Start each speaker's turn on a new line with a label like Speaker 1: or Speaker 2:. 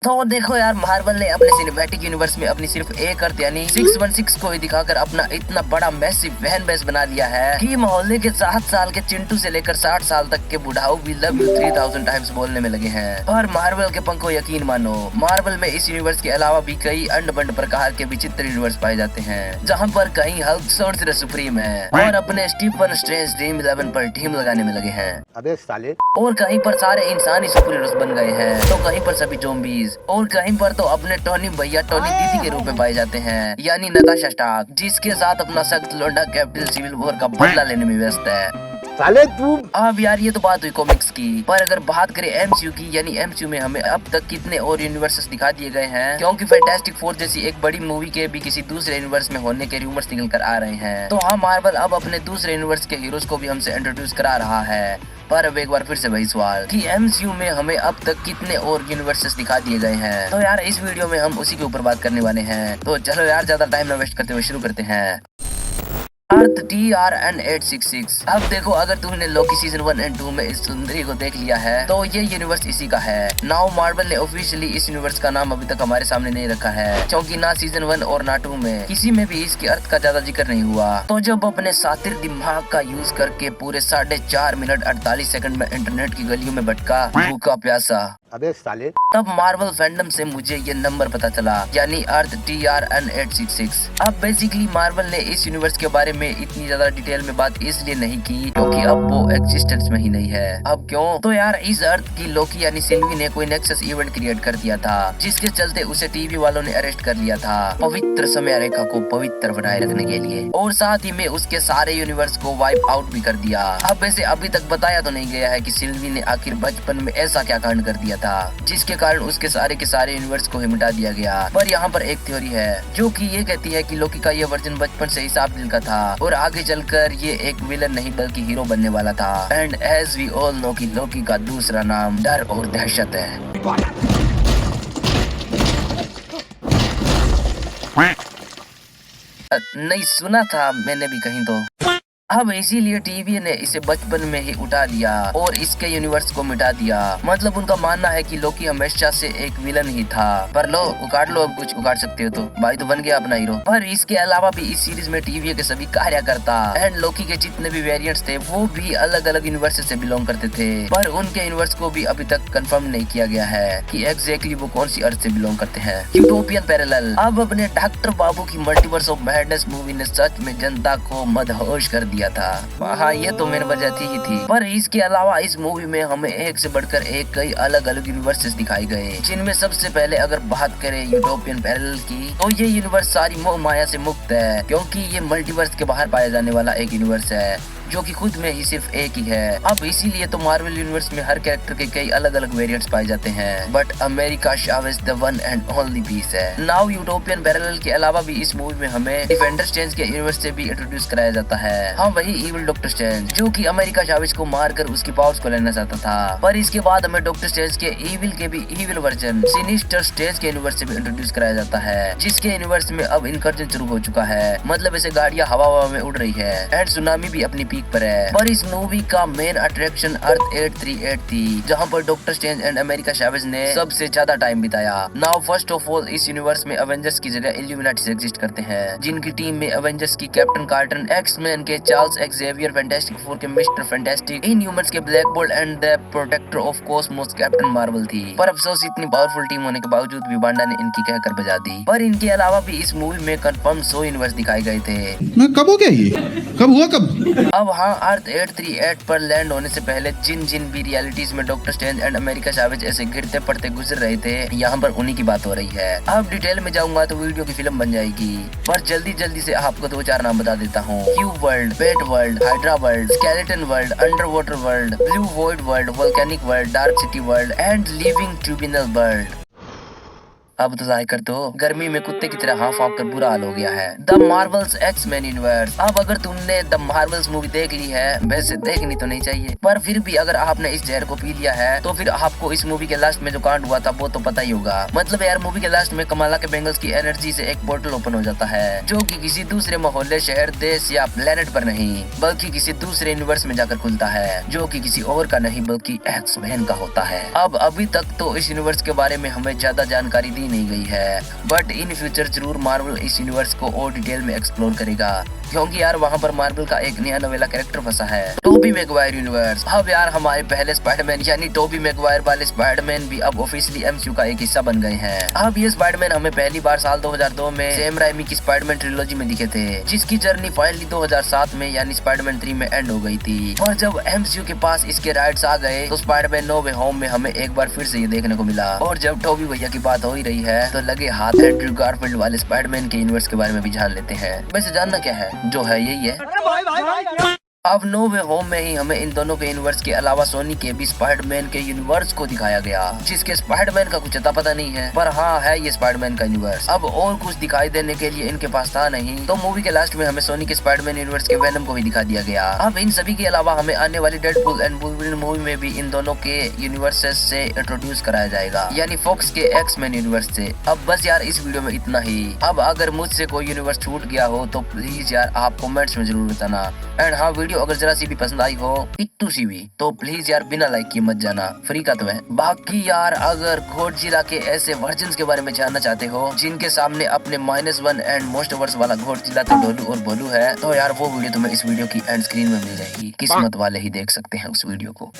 Speaker 1: तो देखो यार, मार्वल ने अपने सिनेमैटिक यूनिवर्स में अपनी सिर्फ एक अर्थ यानी 616 को ही दिखाकर अपना इतना बड़ा मैसिव फैन बेस बना लिया है कि मोहल्ले के 7 साल के चिंटू से लेकर 60 साल तक के बुढ़ाऊ भी लव यू 3000 टाइम्स बोलने में लगे हैं। और मार्वल के पंखों यकीन मानो, मार्वल में इस यूनिवर्स के अलावा भी कई अंड बंड प्रकार के विचित्र यूनिवर्स पाए जाते हैं, जहाँ पर कहीं हल्क सोर्सरर सुप्रीम है और अपने स्टीफन स्ट्रेंज ड्रीम 11 पर टीम लगाने में लगे हैं।
Speaker 2: अबे साले। और
Speaker 1: कहीं पर सारे इंसान ही सुपर हीरोज बन गए हैं, तो कहीं पर सभी ज़ॉम्बीज, और कहीं पर तो अपने टोनी भैया टोनी दीदी के रूप में पाए जाते हैं, यानी नताशा स्टार्क, जिसके साथ अपना सख्त लोंडा कैप्टन सिविल वॉर का बदला लेने में व्यस्त है।
Speaker 2: साले तू।
Speaker 1: अब यार ये तो बात हुई कॉमिक्स की, पर अगर बात करें एमसीयू की, यानी एमसीयू में हमें अब तक कितने और यूनिवर्सेस दिखा दिए गए हैं, क्योंकि फैंटास्टिक फोर जैसी एक बड़ी मूवी के भी किसी दूसरे यूनिवर्स में होने के रूमर्स निकल कर आ रहे हैं। तो हाँ, मार्वल अब अपने दूसरे यूनिवर्स के हीरोज को भी हमसे इंट्रोड्यूस करा रहा है। पर अब एक बार फिर से वही सवाल कि एमसीयू में हमें अब तक कितने और यूनिवर्सेस दिखा दिए गए हैं। तो यार इस वीडियो में हम उसी के ऊपर बात करने वाले हैं। तो चलो यार ज्यादा टाइम न वेस्ट करते हुए शुरू करते हैं। अर्थ TRN-866। अब देखो, अगर तुमने लोकी सीजन 1 और 2 में इस सुंदरी को देख लिया है तो ये यूनिवर्स इसी का है। नाउ मार्वल ने ऑफिशियली इस यूनिवर्स का नाम अभी तक हमारे सामने नहीं रखा है, क्योंकि ना सीजन 1 और ना 2 में किसी में भी इसके अर्थ का ज्यादा जिक्र नहीं हुआ। तो जब अपने सातिर दिमाग का यूज करके पूरे 4.5 मिनट 48 सेकंड में इंटरनेट की गलियों में भटका भूखा प्यासा,
Speaker 2: अबे साले,
Speaker 1: तब मार्वल फैंडम से मुझे ये नंबर पता चला, यानी अर्थ TRN-866। अब बेसिकली मार्वल ने इस यूनिवर्स के बारे में इतनी ज्यादा डिटेल में बात इसलिए नहीं की क्योंकि अब वो एग्जिस्टेंस में ही नहीं है। अब क्यों? तो यार इस अर्थ की लोकी यानी सिल्वी ने कोई नेक्सस इवेंट क्रिएट कर दिया था, जिसके चलते उसे टीवी वालों ने अरेस्ट कर लिया था पवित्र समय रेखा को पवित्र बनाए रखने के लिए, और साथ ही में उसके सारे यूनिवर्स को वाइप आउट भी कर दिया। अब वैसे अभी तक बताया तो नहीं गया है कि सिल्वी ने आखिर बचपन में ऐसा क्या कांड कर दिया था जिसके कारण उसके सारे के सारे यूनिवर्स को ही मिटा दिया गया। पर यहाँ पर एक थ्योरी है जो कि ये कहती है कि लोकी का ये वर्जन बचपन से ही साफ दिल का था और आगे चलकर ये एक विलन नहीं बल्कि हीरो बनने वाला था। And as we all know कि लोकी का दूसरा नाम डर और दहशत है। नहीं सुना था मैंने भी कहीं तो। अब इसीलिए टीवी ने इसे बचपन में ही उठा लिया और इसके यूनिवर्स को मिटा दिया। मतलब उनका मानना है कि लोकी हमेशा से एक विलन ही था। पर लो उखाड़ लो, अब कुछ उखाड़ सकते हो तो भाई तो बन गया अपना हीरो। पर इसके अलावा भी इस सीरीज में टीवी के सभी कार्यकर्ता एंड लोकी के जितने भी वेरिएंट्स थे वो भी अलग अलग यूनिवर्स से बिलोंग करते थे, पर उनके यूनिवर्स को भी अभी तक कंफर्म नहीं किया गया है कि एग्जैक्टली वो कौन सी अर्थ से बिलोंग करते हैं। Utopian parallel. अब अपने डॉक्टर बाबू की मल्टीवर्स ऑफ मैडनेस मूवी ने सच में जनता को मदहोश कर दिया था। हाँ ये तो मेरी वजह थी ही थी। पर इसके अलावा इस मूवी में हमें एक से बढ़कर एक कई अलग अलग यूनिवर्सेस दिखाए गए, जिनमें सबसे पहले अगर बात करें यूटोपियन पैरेलल की, तो ये यूनिवर्स सारी मोह माया से मुक्त है, क्योंकि ये मल्टीवर्स के बाहर पाया जाने वाला एक यूनिवर्स है जो कि खुद में ही सिर्फ एक ही है। अब इसीलिए तो मार्वल यूनिवर्स में हर कैरेक्टर के कई अलग अलग वेरिएंट्स पाए जाते हैं, but America Chavez the one and only piece है। नाउ यूटोपियन पैरेलल के अलावा भी इस मूवी में हमें डिफेंडर स्ट्रेंज के यूनिवर्स से भी इंट्रोड्यूस कराया जाता है। हाँ वही इविल डॉक्टर स्ट्रेंज, जो कि अमेरिका चावेज को मारकर उसकी पावर्स को लेना चाहता था। पर इसके बाद हमें डॉक्टर स्ट्रेंज के इविल के भी इविल वर्जन सिनिस्टर स्ट्रेंज के यूनिवर्स से भी इंट्रोड्यूस कराया जाता है, जिसके यूनिवर्स में अब इनकर्जन शुरू हो चुका है। मतलब ऐसे गाड़ियां हवा में उड़ रही है एंड सुनामी भी अपनी पीक पर है। पर इस मूवी का मेन अट्रैक्शन अर्थ 838 थी, जहां पर doctor strange and America Chavez ने सबसे ज्यादा टाइम बिताया। नाउ फर्स्ट ऑफ ऑल इस यूनिवर्स में एवेंजर्स की जगह इल्यूमिनाटीज एग्जिस्ट करते हैं, जिनकी टीम में एवेंजर्स की कैप्टन कार्टर, एक्स-मैन के चार्ल्स एक्जेवियर, फैंटास्टिक फोर के मिस्टर फैंटास्टिक, इनह्यूमंस के Black Bolt and the protector of cosmos Captain Marvel थी। पर अफसोस इतनी पावरफुल टीम होने के बावजूद भी वांडा ने इनकी कहकर बजा दी। पर इनके अलावा भी इस मूवी में कंफर्म 100 यूनिवर्स दिखाए गए थे।
Speaker 3: कब हो गया ये? कब हुआ कब?
Speaker 1: अब हाँ, अर्थ 838 पर लैंड होने से पहले जिन जिन भी रियलिटीज में doctor strange and America Chavez ऐसे गिरते पड़ते गुजर रहे थे, यहाँ पर उन्हीं की बात हो रही है। अब डिटेल में जाऊंगा तो वीडियो की फिल्म बन जाएगी, पर जल्दी जल्दी से आपको 2-4 नाम बता देता हूँ। Cube world, bat world, hydra world, skeleton world, under water world, blue void world, volcanic world, dark city world and living tribunal world. अब तो जाहिर कर दो, गर्मी में कुत्ते की तरह हाफ हाफ कर बुरा हाल हो गया है। The Marvels X Men universe. अब अगर तुमने द मार्वल्स मूवी देख ली है, वैसे देखनी तो नहीं चाहिए, पर फिर भी अगर आपने इस जहर को पी लिया है तो फिर आपको इस मूवी के लास्ट में जो कांड हुआ था वो तो पता ही होगा। मतलब यार मूवी के लास्ट में कमाला के बेंगल्स की एनर्जी से एक पोर्टल ओपन हो जाता है, जो कि किसी दूसरे मोहल्ले, शहर, देश या प्लेनेट पर नहीं बल्कि किसी दूसरे यूनिवर्स में जाकर खुलता है, जो कि किसी और का नहीं बल्कि एक्स-मैन का होता है। अब अभी तक तो इस यूनिवर्स के बारे में हमें ज्यादा जानकारी दी नहीं गई है, बट इन फ्यूचर जरूर मार्वल इस यूनिवर्स को और डिटेल में एक्सप्लोर करेगा, क्योंकि यार वहाँ पर मार्वल का एक नया नवेला कैरेक्टर फंसा है, टोबी मैगवायर यूनिवर्स। अब यार हमारे पहले स्पाइडरमैन यानी टोबी मैगवायर वाले स्पाइडरमैन भी अब ऑफिशियली एमसीयू का एक हिस्सा बन गए हैं। अब ये स्पाइडरमैन हमें पहली बार साल 2002 में सैम राइमी की स्पाइडरमैन ट्रिलॉजी में दिखे थे, जिसकी जर्नी फाइनली 2007 में यानी स्पाइडरमैन 3 में एंड हो गई थी। और जब एमसीयू के पास इसके राइट्स आ गए तो स्पाइडरमैन नो वे होम में हमें एक बार फिर से ये देखने को मिला। और जब टोबी भैया की बात हो ही रही है तो लगे हाथ एंड्रयू गारफील्ड वाले स्पाइडरमैन के यूनिवर्स के बारे में भी जान लेते हैं। वैसे जानना क्या है, जो है यही है। अब नो वे होम में ही हमें इन दोनों के यूनिवर्स के अलावा सोनी के भी स्पाइडरमैन के यूनिवर्स को दिखाया गया, जिसके स्पाइडरमैन का कुछ अता पता नहीं है, पर हाँ है ये स्पाइडरमैन का यूनिवर्स। अब और कुछ दिखाई देने के लिए इनके पास था नहीं, तो मूवी के लास्ट में हमें सोनी के स्पाइडरमैन यूनिवर्स के वेनम को भी दिखा दिया गया। अब इन सभी के अलावा हमें आने वाली डेडपूल एंड वुल्वरीन मूवी में भी इन दोनों के यूनिवर्सेस से इंट्रोड्यूस कराया जाएगा, यानी फॉक्स के एक्स-मैन यूनिवर्स से। अब बस यार इस वीडियो में इतना ही। अब अगर मुझसे कोई यूनिवर्स छूट गया हो तो प्लीज यार आप कमेंट्स में जरूर बताना। एंड हाँ, वीडियो अगर जरा सी भी पसंद आई हो, पिट्टू सी भी, तो प्लीज यार बिना लाइक किए मत जाना, फ्री का तो है। बाकी यार अगर गॉडजिला के ऐसे वर्जन्स के बारे में जानना चाहते हो जिनके सामने अपने -1 एंड मोस्ट वर्स वाला गॉडजिला तो ढोलू और भोलू है, तो यार वो वीडियो तुम्हें इस वीडियो की एंड स्क्रीन में मिल जाएगी। किस्मत वाले ही देख सकते हैं उस वीडियो को।